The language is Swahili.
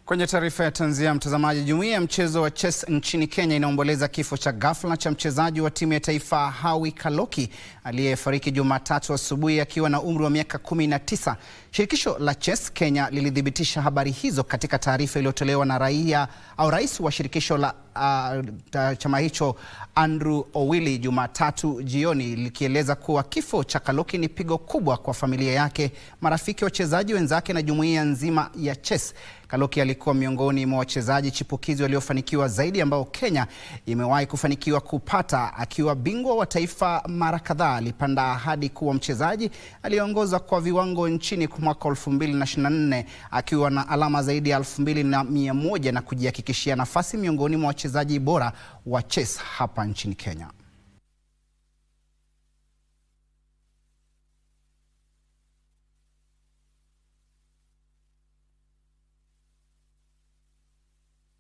Kwenye taarifa ya tanzia, mtazamaji, jumuiya ya mchezo wa chess nchini Kenya inaomboleza kifo cha ghafla cha mchezaji wa timu ya taifa Hawi Kaloki aliyefariki Jumatatu asubuhi akiwa na umri wa miaka 19. Shirikisho la chess Kenya lilithibitisha habari hizo katika taarifa iliyotolewa na rais wa shirikisho la chama hicho Andrew Owili Jumatatu jioni, likieleza kuwa kifo cha Kaloki ni pigo kubwa kwa familia yake, marafiki, wachezaji wenzake na jumuiya nzima ya chess. Kaloki alikuwa miongoni mwa wachezaji chipukizi waliofanikiwa zaidi ambao Kenya imewahi kufanikiwa kupata. Akiwa bingwa wa taifa mara kadhaa, alipanda hadi kuwa mchezaji aliyeongoza kwa viwango nchini kwa mwaka 2024 akiwa na alama zaidi ya 2100 na kujihakikishia nafasi miongoni mwa wachezaji bora wa chess hapa nchini Kenya.